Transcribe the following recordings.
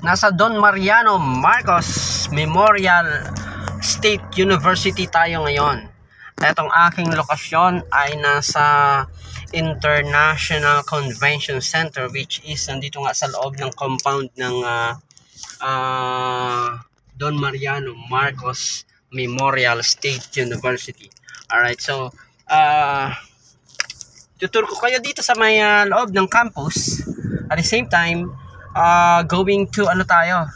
Nasa Don Mariano Marcos Memorial State University tayo ngayon. Itong aking lokasyon ay nasa International Convention Center, which is nandito nga sa loob ng compound ng Don Mariano Marcos Memorial State University. Alright, so tutur ko kayo dito sa may loob ng campus. At the same time, going to ano tayo?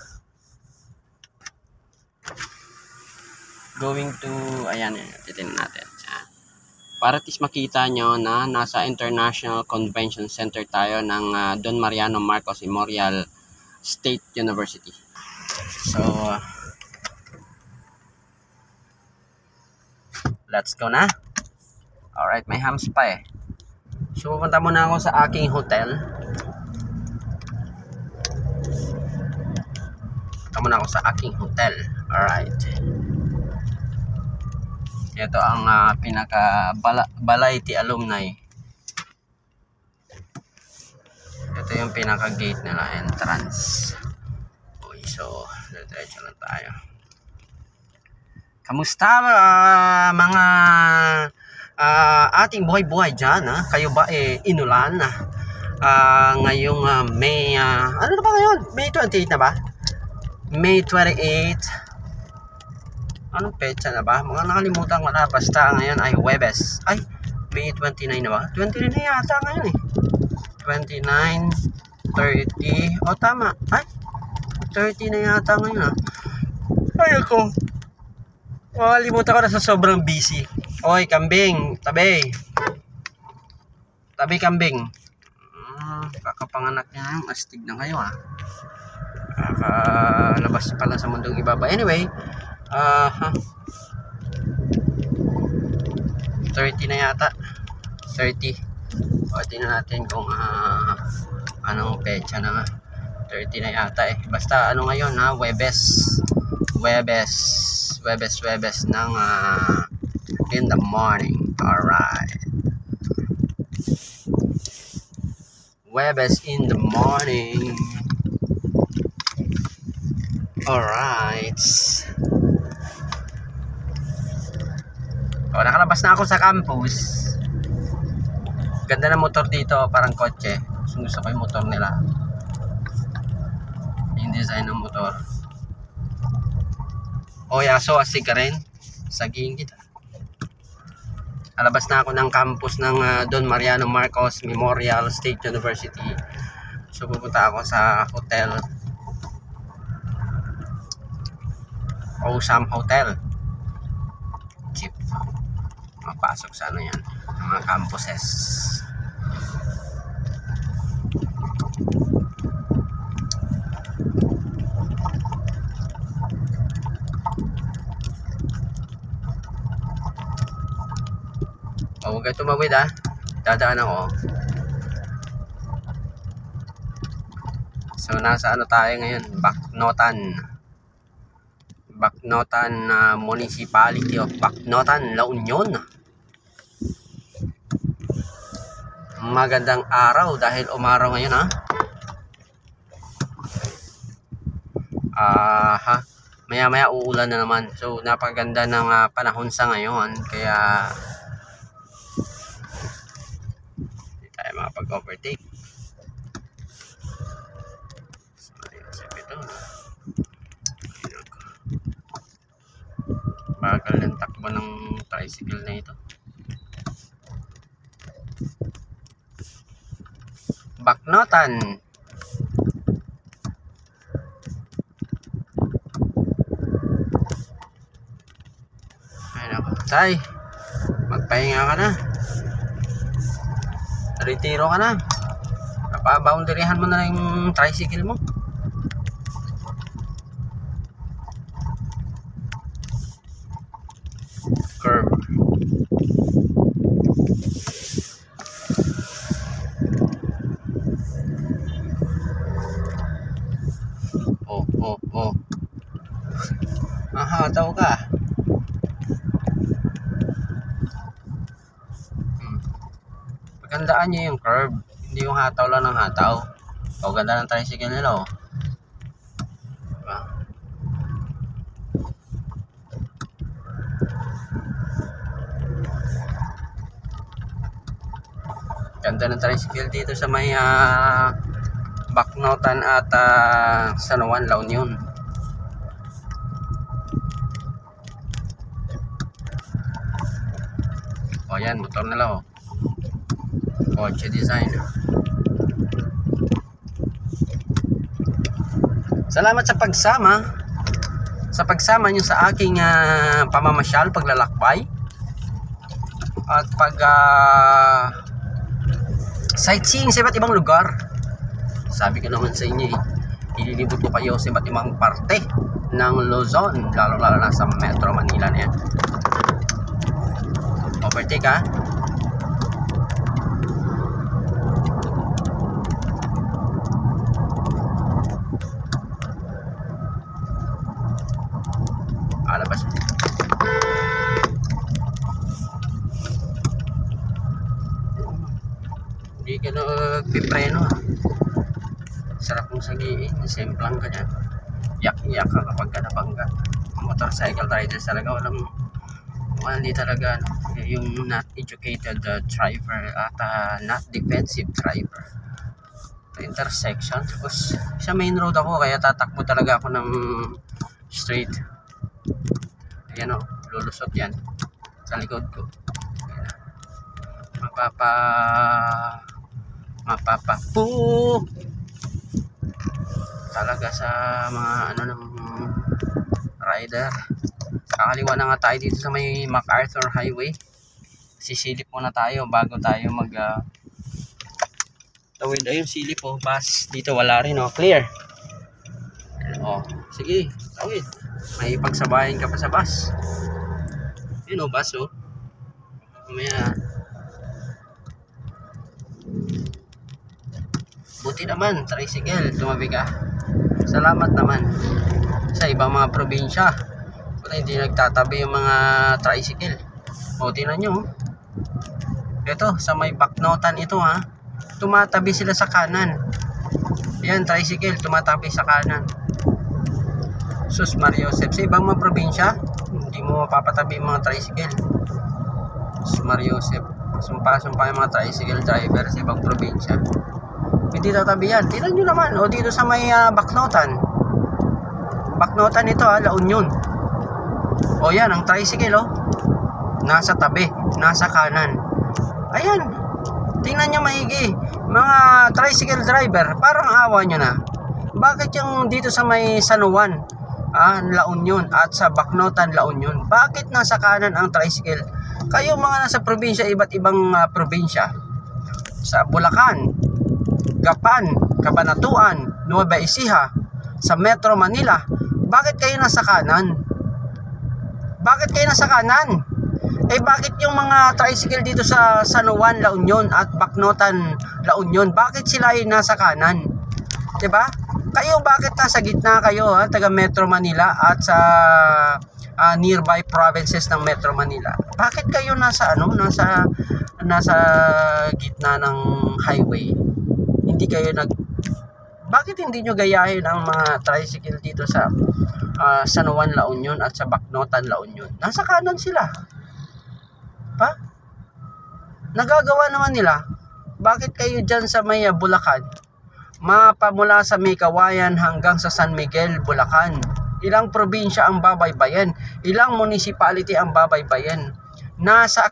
Going to, ayan, titignan natin. Para at least makita nyo na nasa International Convention Center tayo ng Don Mariano Marcos Memorial State University. So, let's go na. Alright, may hams pa eh. So, pupunta muna ako sa aking hotel. Alright. Ito ang pinaka Balayti alumni. Ito yung pinaka gate nila, entrance. Okay, so diretso lang tayo. Kamusta mga ating buhay-buhay dyan? Kayo ba inulan? Ngayong May, ano na ba ngayon? May 28 na ba? May 28. Anong petsa na ba? Mga nakalimutan ko na. Basta ngayon ay Huwebes. Ay, May 29 na ba? 29 na yata ngayon eh. 29, 30. O, tama. Ay, 30 na yata ngayon ah. Ay, ako. Makalimutan ko na sa sobrang busy. Oy, kambing. Tabi. Tabi, kambing. Kakapanganak niya. Astig na kayo ah. Kakalabas pala sa mundong ibaba. Anyway, 30 na yata. 30. O, tingnan natin kung anong pecha na nga. 30 na yata eh. Basta ano ngayon Huwebes ng in the morning. Alright. Huwebes in the morning. Alright. O, nakalabas na ako sa campus. Ganda ng motor dito, parang kotse. Gusto ko yung motor nila. Yung design ng motor. O, yaso, astig ka rin. Sagihin kita. Alabas na ako ng campus ng Don Mariano Marcos Memorial State University. So, pupunta ako sa hotel. Osam Hotel. Cheap. Mapasok sa ano yan, mga campuses. Huwag kayo tumawid dadaan ako. So nasa ano tayo ngayon, Bacnotan Municipality of Bacnotan, La Union. Magandang araw dahil umaraw ngayon maya uulan na naman. So napakaganda ng panahon sa ngayon, kaya hindi tayo makapag-overtake. So ito bagal ng takbo ng tricycle na ito. Bacnotan. Ay nako, tay, magpahinga ka na. Retiro ka na. Napaboundaryhan mo na lang yung tricycle mo. Curve. Oh. Hataw ka. Pagandaan nyo yung curve. Hindi yung hataw lang ng hataw. O, ganda ng tricycle nila Ganda ng tricycle dito sa may Bacnotan at San Juan, La Union. O yan, motor nila Kotse design. Salamat sa pagsama nyo sa aking pamamasyal, paglalakbay at sightseeing sa iba't ibang lugar. Sabi ko naman sa inyo ililibot ko kayo sa iba't ibang parte ng Luzon, lalo na sa Metro Manila na yan. Overtake ha. Alabas. Hindi ka nagpipreno. Sarap mong sagiin. Semplang ka dyan. Yak-yak ka kapag ka nabangga. Motorcycle riders talaga hindi talaga yung not educated driver at not defensive driver. Intersection. Tapos sa main road ako kaya tatakbo talaga ako ng straight. Ayan lulusot yan sa likod ko. Mapapapu talaga sa mga ng rider. Kakaliwa na nga tayo dito sa may MacArthur Highway. Sisilip muna tayo bago tayo mag tawid. Ayun silip bus dito wala rin clear. Sige tawid, may pagsabayan ka pa sa bus. Yun bus mamaya. Buti naman tricycle tumabi ka. Salamat naman sa ibang mga probinsya hindi nagtatabi yung mga tricycle. Tingnan nyo ito sa may Bacnotan ito tumatabi sila sa kanan. Yan tricycle tumatabi sa kanan. Sus Mario Joseph, sa ibang mga probinsya hindi mo mapapatabi yung mga tricycle. Sus Mario Joseph, sumpa yung mga tricycle driver sa ibang probinsya. Hindi tatabi yan. Tingnan nyo naman dito sa may Bacnotan ito La Union. Yan ang tricycle nasa tabi, nasa kanan. Ayan, tingnan nyo maigi mga tricycle driver, parang awa nyo na. Bakit yung dito sa may San Juan La Union at sa Bacnotan La Union, bakit nasa kanan ang tricycle? Kayo mga nasa probinsya, iba't ibang probinsya, sa Bulacan, Gapan, Cabanatuan, Nueva Ecija, sa Metro Manila, bakit kayo nasa kanan? Bakit kayo nasa kanan? Bakit yung mga tricycle dito sa San Juan La Union at Bacnotan La Union, bakit sila ay nasa kanan? Diba? Kayo bakit nasa gitna kayo taga Metro Manila at sa nearby provinces ng Metro Manila? Bakit kayo nasa gitna ng highway? Hindi kayo bakit hindi nyo gayahin ang mga tricycle dito sa San Juan La Union at sa Bacnotan La Union? Nasa kanan sila. Nagagawa naman nila. Bakit kayo dyan sa may Bulacan, mapamula sa may Kawayan hanggang sa San Miguel, Bulacan, ilang probinsya ang babaybayan, ilang municipality ang babaybayan, nasa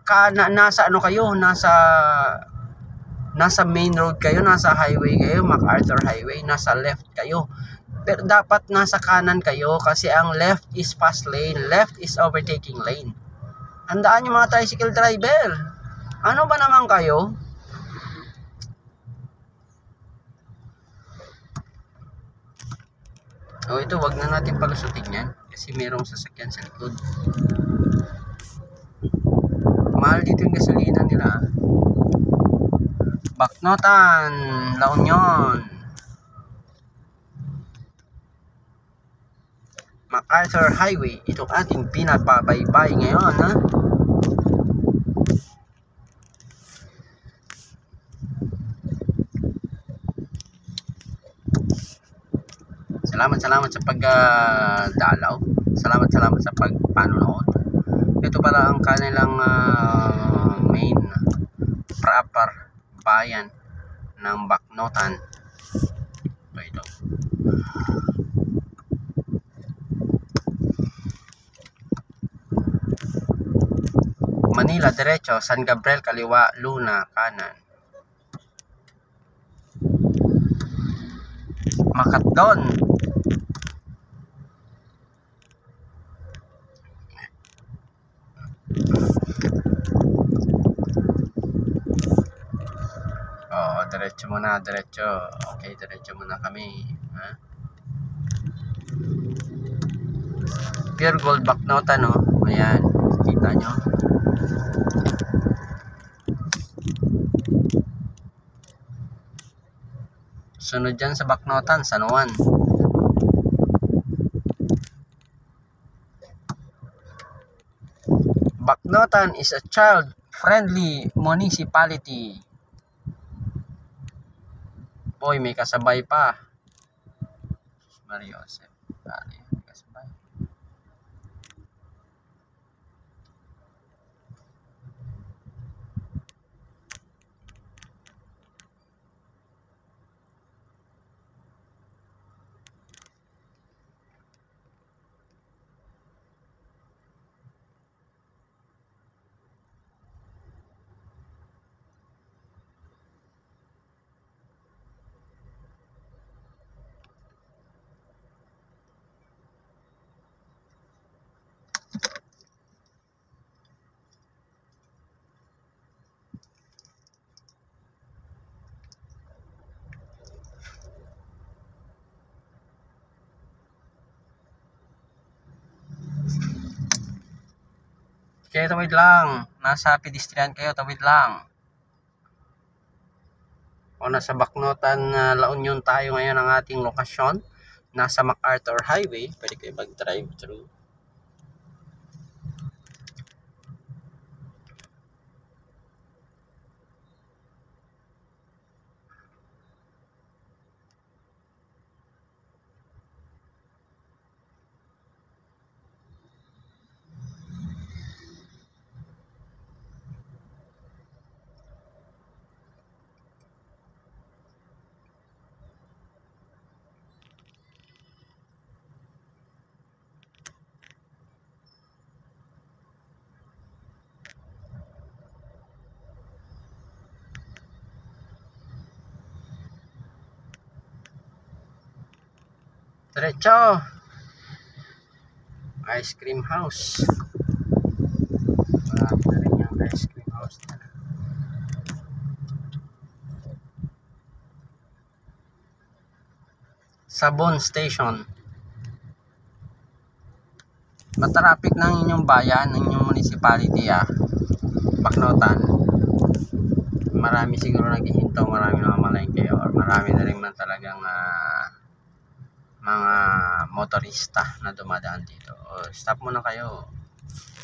main road kayo, nasa highway kayo, MacArthur Highway, nasa left kayo. Pero dapat nasa kanan kayo kasi ang left is fast lane, left is overtaking lane. Handaan yung mga tricycle driver. Ano ba naman kayo? Ito wag na natin palusutin yan kasi mayroong sasakyan sa likod. Mahal dito yung gasolina nila. Bacnotan La Union, MacArthur Highway, itong ating pinapabaybay ngayon Salamat sa pagdalaw. Salamat sa pagpanonood. Ito pala ang kanilang main proper bayan ng Bacnotan. Ito. Manila diretso, San Gabriel kaliwa, Luna kanan. Macatdon. Diretso muna, diretso. Okay, diretso muna kami. Ha? Pure Gold Bacnotan, no? Ayan, kita nyo. Sunod dyan sa Bacnotan, San Juan. Bacnotan is a child-friendly municipality. Boy, may kasabay pa. Mariosep. May kasabay. Okay, tawid lang. Nasa pedestrian kayo, tawid lang. O nasa Bacnotan, La Union tayo ngayon ang ating lokasyon. Nasa MacArthur Highway. Pwede kayo mag-drive through. Diretso. Ice cream house. Marami na rin yung ice cream house na. Sabon Station. Matraffic ng inyong bayan, ng inyong municipality, Bacnotan. Marami siguro naghihinto, marami na mamalengke, or marami na rin man talagang mga motorista na dumadaan dito. Stop muna kayo.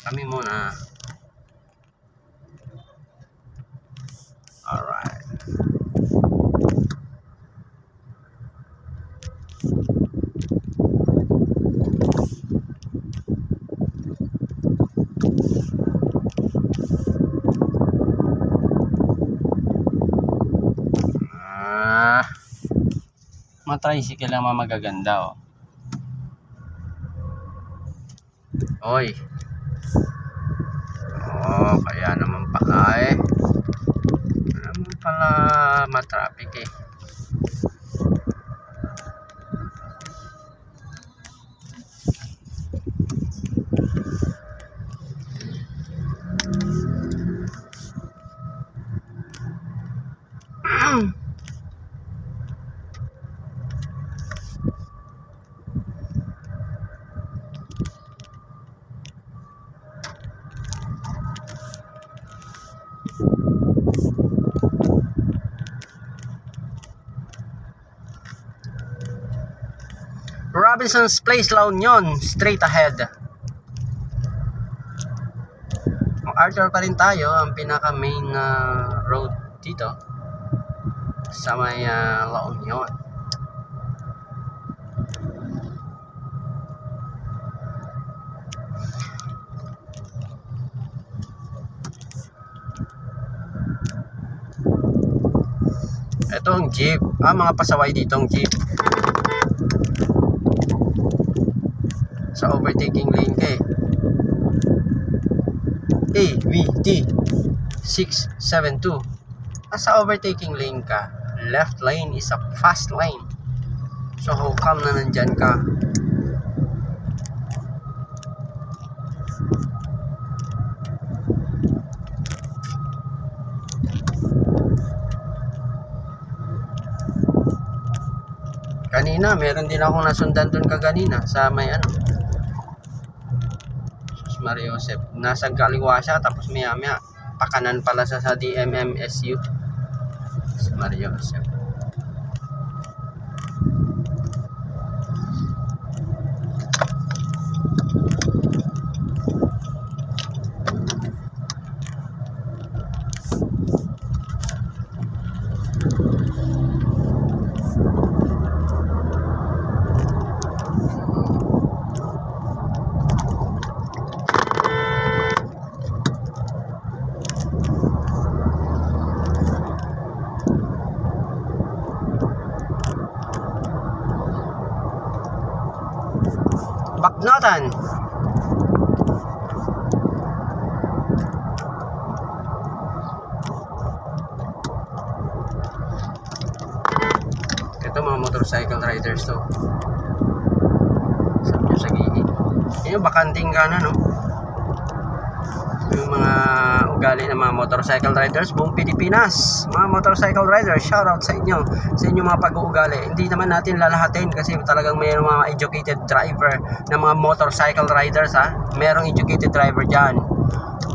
Kami muna. Alright. Tricycle lang magaganda, Oy. Kaya naman pala matraffic Robinson's Place, La Union, straight ahead. MacArthur pa rin tayo, ang pinaka main road dito sa may La Union. Ito ang jeep. Mga pasaway dito ang jeep. Sa overtaking lane ka eh. AVT 672. Sa overtaking lane ka, left lane is a fast lane. So how come na nandyan ka? Kanina, meron din akong nasundan dun kaganina sa may Sus Maria Josep. Nasa kaliwa siya, tapos maya maya pakanan pala sa DMMSU. Sus Maria Josep. Baknotan. Ito mga motorcycle riders to. Sabi nyo sa gigi. Yung bakanting ka na, no? Yung mga ugali ng mga motorcycle riders buong Pilipinas. Mga motorcycle riders, shout out sa inyo. Sa inyo mga pag-uugali. Hindi naman natin lalahatin kasi talagang mayroong mga educated driver na mga motorcycle riders, ha. Merong educated driver dyan.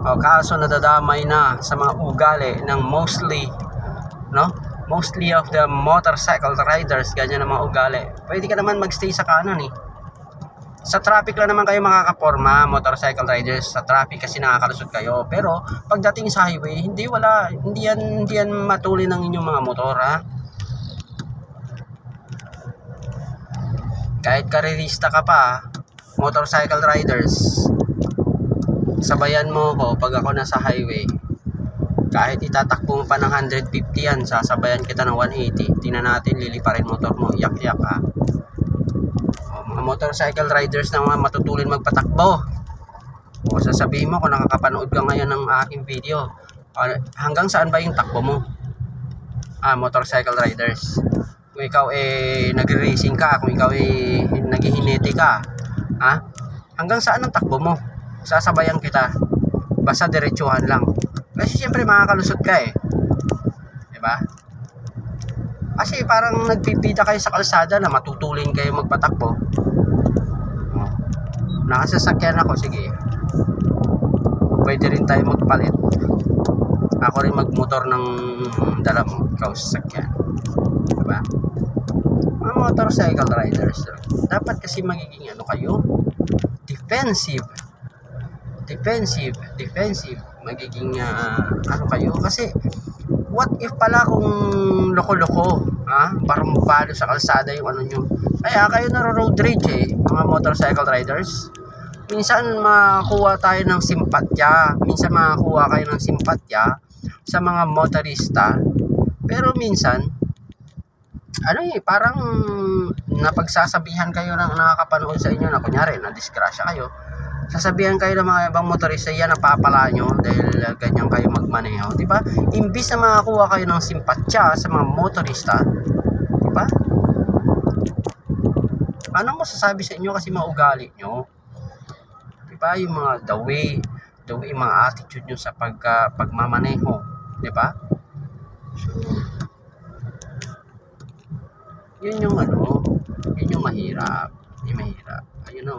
Kaso nadadamay na sa mga ugali ng mostly, no? Mostly of the motorcycle riders, ganyan ang mga ugali. Pwede ka naman magstay sa kanan eh. Sa traffic lang naman kayo makakaporma, motorcycle riders. Sa traffic kasi nakakalusot kayo. Pero pagdating sa highway, hindi yan matuli ng inyong mga motor, ha. Kahit karerista ka pa, motorcycle riders, sabayan mo ko pag ako nasa highway. Kahit itatakbo mo pa ng 150 yan, sasabayan kita ng 180. Tingnan natin, liliparin motor mo, yak-yak, ha. Mga motorcycle riders na mga matutulin magpatakbo. O sasabihin mo kung nakakapanood ka ngayon ng aking video, hanggang saan ba yung takbo mo? Motorcycle riders. Kung ikaw nag-racing ka, kung ikaw naghihinete ka, hanggang saan ang takbo mo? Sasabayan kita. Basta diretsuhan lang. Kasi siyempre makakalusot ka eh. Diba? Kasi parang nagpipita kayo sa kalsada na matutulin kayo magpatakbo. Nakasasakyan ako, sige. Pwede rin tayo magpalit. Ako rin magmotor ng dala mo, ikaw sasakyan. Diba? Mga motorcycle riders, dapat kasi magiging kayo? Defensive. Magiging kayo? Kasi what if pala kung loko-loko, barumbado sa kalsada yung nyo. Kaya kayo road rage mga motorcycle riders. Minsan makakuha tayo ng simpatya, minsan makakuha kayo ng simpatya sa mga motorista. Pero minsan, parang napagsasabihan kayo ng nakakapanood sa inyo na kunyari, na-disgrasya kayo. Sasabihan kayo ng mga ibang motorista, yan napapala nyo dahil ganyan kayo magmaneho, di ba? Imbis na makakuha kayo ng simpatya sa mga motorista, di ba? Ano masasabi sa inyo kasi maugali nyo? Di ba? Yung mga the way mga attitude nyo sa pagmamaneho, di ba? So, yun yung yun yung mahirap. Yung mahirap. Ayun o.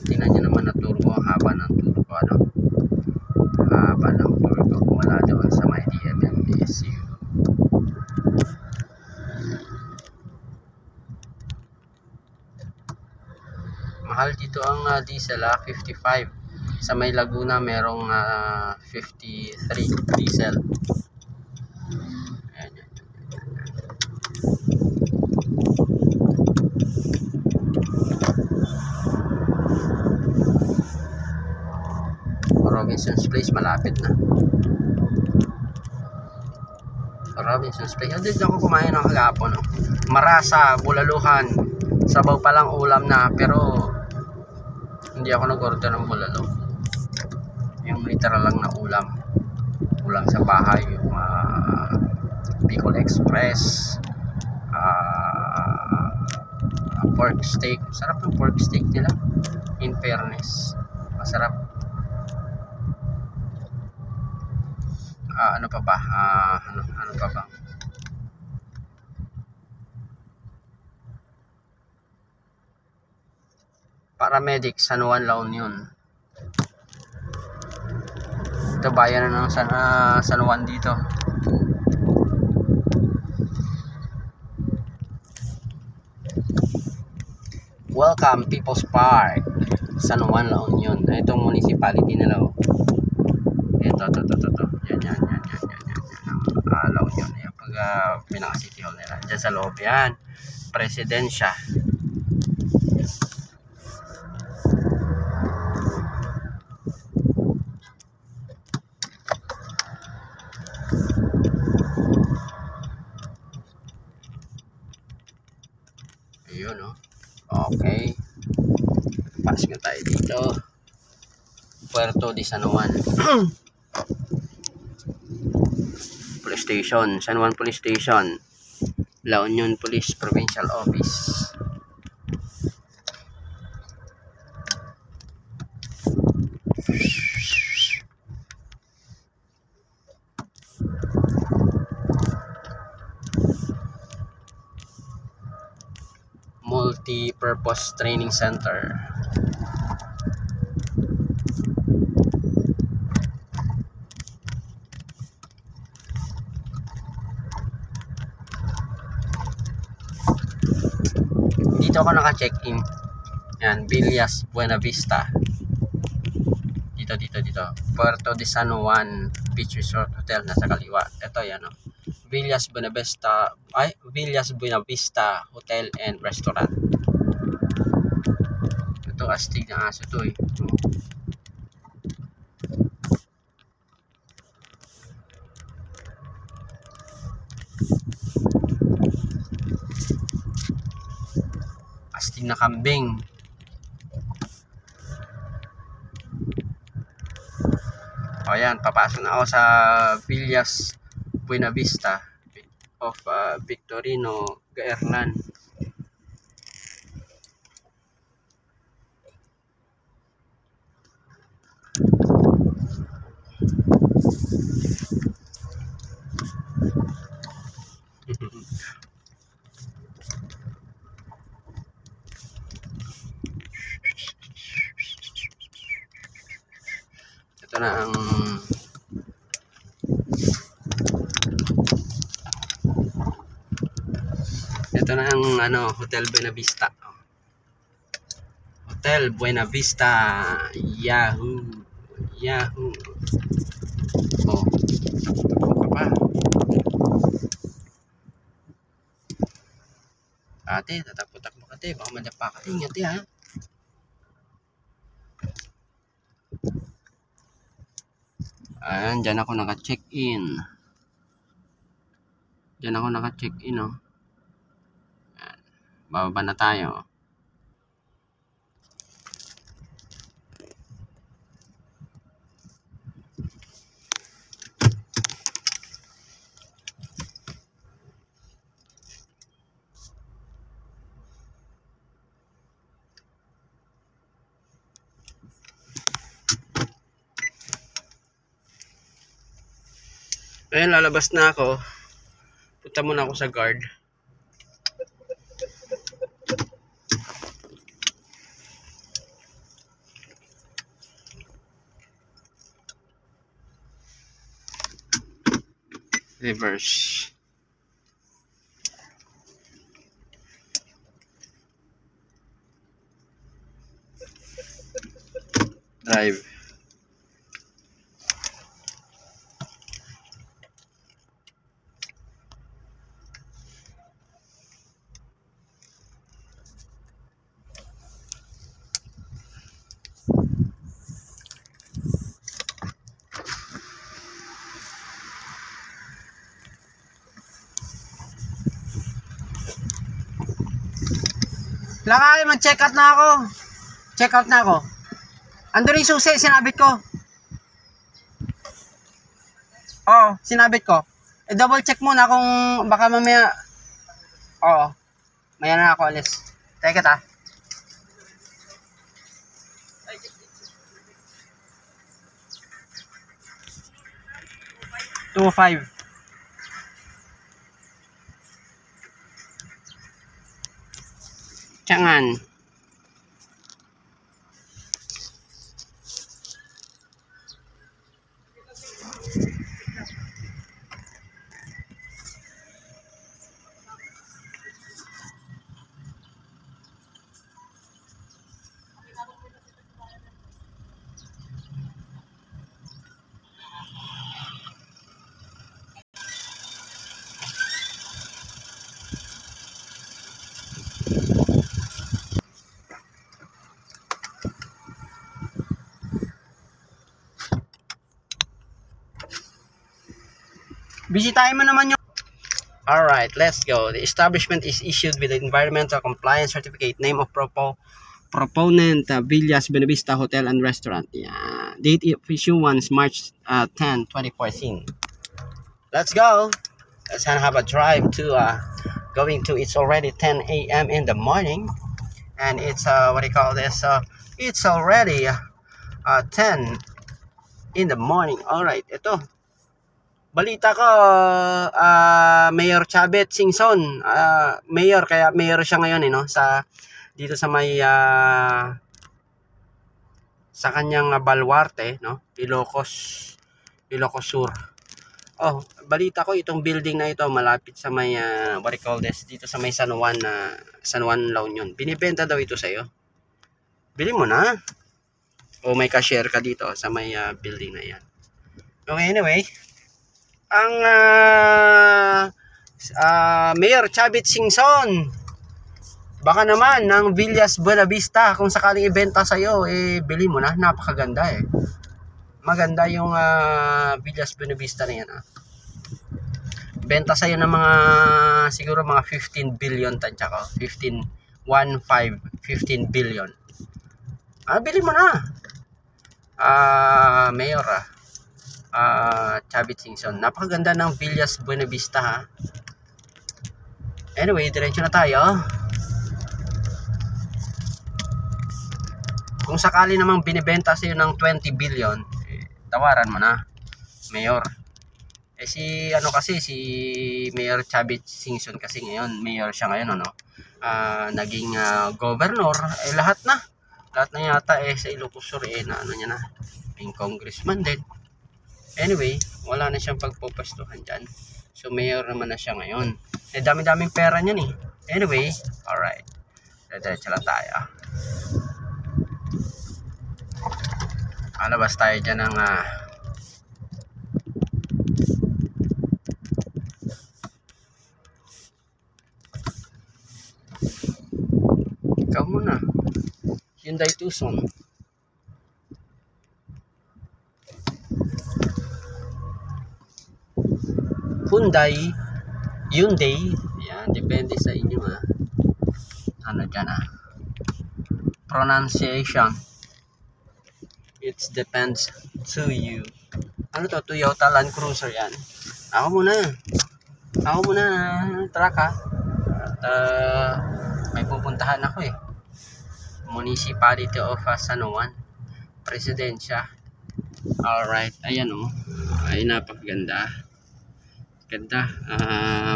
Tingnan nyo naman na turbo, ang haba ng turbo, haba ng turbo mula doon sa may DMMSU. Mahal dito ang diesel, 55. Sa may Laguna merong 53 diesel. Ayan. Robinson's Place, malapit na. Robinson's Place. Hindi ako kumain ng kagapon. No? Marasa, bulaluhan. Sabaw pa lang ulam na. Pero hindi ako nag-order ng bulalo. Yung literal lang na ulam. Ulam sa bahay. Yung Bicol Express. Pork steak. Sarap ng pork steak nila. In fairness. Masarap. Ano pa ba? Ano pa ba? Paramedic, San Juan, La Union. Ito bayan na ng San Juan dito. Welcome People's Park, San Juan, La Union. Itong municipality nila. Ito. Yan. La Union. Yan pag pinaka-city hall nila. Diyan sa loob yan. Presidensya. Ayun, no? Okay. Pasok na tayo dito. Puerto de San Juan. Police Station. San Juan Police Station. La Union Police Provincial Office. Multi-Purpose Training Center. Dito ako naka-check-in. Yan, Villas Buena Vista. Dito. Puerto de San Juan Beach Resort Hotel, nasa kaliwa. Ito yan, no? Villas Buena Vista Hotel and Restaurant. Ito, astig na aso to eh. Astig na kambing. O yan, papasok na ako sa Villas Buena Vista of Victorino Gaerlan. Ito na ang Hotel Buena Vista. Hotel Buena Vista. Yahoo. Oh. Pa. Ate, tatakbo-takbo ka te, baka madapa ka. Ingat ha. Ayan, dyan ako naka-check-in. Oh. Ayan, bababa na tayo. Ayan, lalabas na ako. Punta muna ako sa guard. Reverse. Drive. Lakay, mag-check out na ako. Check out na ako. Andun yung susi, sinabit ko. Oo, sinabit ko. Double check muna kung baka mamaya. Oo. Maya na ako alis. Teka ta. Two five. Tiyangan. Bisitahin mo naman yung... Alright, let's go. The establishment is issued with the Environmental Compliance Certificate. Name of proponent, Villas Buenavista Hotel and Restaurant. Yeah. Date of issuance, March 10, 2014. Let's go. Let's have a drive to going to... It's already 10 a.m. in the morning. And it's, what do you call this? It's already 10 in the morning. Alright, ito. Balita ko, Mayor Chavez Singson, mayor, kaya mayor siya ngayon, no? Dito sa may, sa kanyang baluarte, no? Ilocos Sur. Oh, balita ko, itong building na ito, malapit sa may, what do you call this? Dito sa may San Juan, La Union. Binibenta daw ito sa'yo. Bili mo na. O may cashier ka dito sa may building na yan. Okay, anyway. Ang Mayor Chavez Singson, baka naman ng Villas Buenavista, kung sakaling ibenta sa'yo, bili mo na. Napakaganda maganda yung Villas Buenavista na yan. Benta sa'yo ng mga siguro mga 15 billion tansya ko, 15 billion. Bili mo na. Mayor Chavez Singson. Napakaganda ng Villas Buenavista Anyway, diretso na tayo. Kung sakali namang binibenta sa'yo ng 20 billion, tawaran mo na, Mayor. Si Mayor Chavez Singson kasi ngayon, mayor siya ngayon, naging governor, lahat na yata sa Ilocos Sur, niya na, yung congressman din. Anyway, wala na siyang pagpupastuhan dyan. So, mayor naman na siya ngayon. Dami-daming pera niyan Anyway, alright. Diretso lang tayo. Alabas tayo dyan ng... Ikaw muna. Hyundai Tucson. Hyundai, yan, depende sa inyo dyan pronunciation, it depends to you. Toyota Land Cruiser yan. Ako muna truck at may pupuntahan ako Municipality of San Juan, Presidensya. Alright, ayan ay napakaganda. Ganda,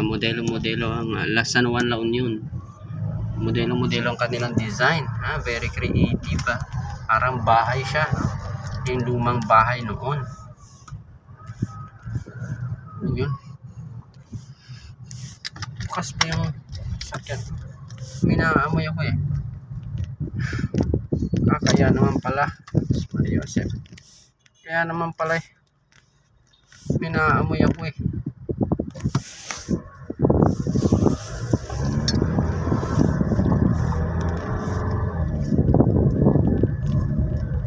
modelo-modelo ang San Juan La Union. Modelo-modelo ang kanilang design, very creative. Parang bahay siya, yung lumang bahay noon. Yun. Bukas pa yung sakyan. May naamoy ako kaya naman pala, Maria Joseph. Kaya naman pala may naamoy ako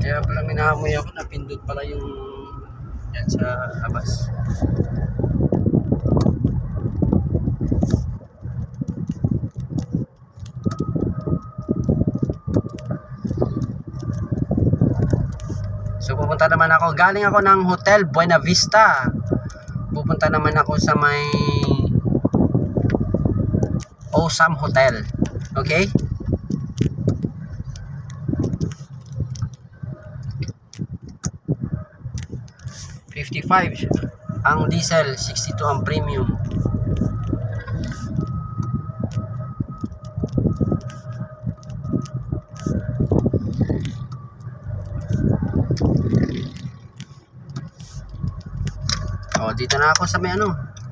Kaya pala minahamoy ako, napindot pala yung yan sa labas. pupunta naman ako. Galing ako ng Hotel Buena Vista. Pupunta naman ako sa may Osam Hotel. Okay? $55 ang diesel, 62 ang premium. Dito na ako sa may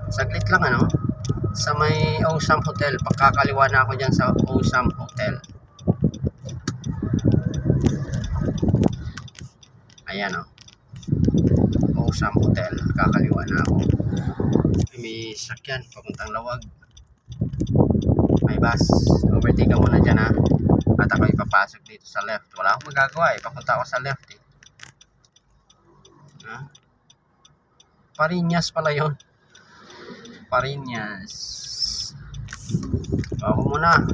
saglit lang sa may Osam Hotel. Pagkakaliwa na ako dyan sa Osam Hotel. Ayan Osam Hotel, kakaliwa na ako. May sakyan papuntang Lawag, may bus. Overtake ka muna dyan at ako ipapasok dito sa left. Wala akong magagawa papunta ako sa left Pariñas pala yun. Pariñas. Ako muna.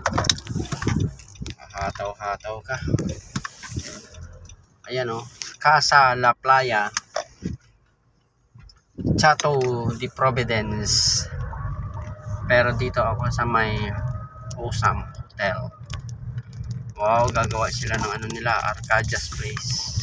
Hataw-hataw ka. Ayan Casa La Playa, Chateau de Providence. Pero dito ako sa may Osam Hotel. Wow, gagawa sila ng nila, Arcadia's Place.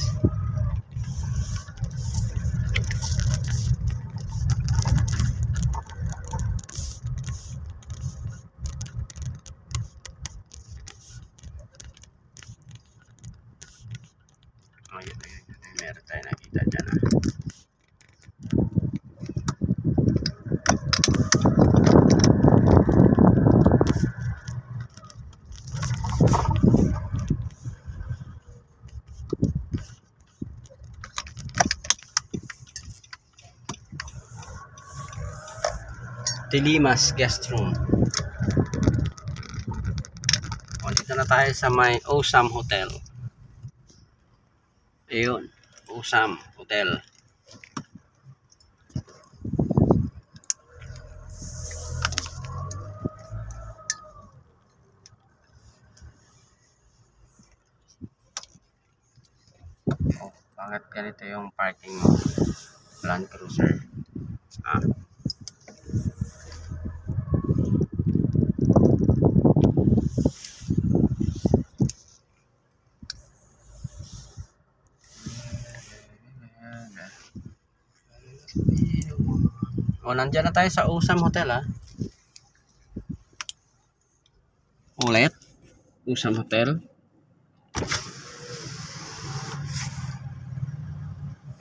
Meron tayo nakita dyan Tilimas Guest Room. Dito na tayo sa may Osam Hotel. Ayun, Osam Hotel. Bakit ganito yung parking mo? Land Cruiser. Nandiyan na tayo sa Osam Hotel Ulit Osam Hotel.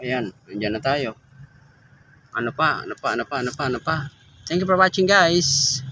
Ayan, nandiyan na tayo. Ano pa? Thank you for watching, guys.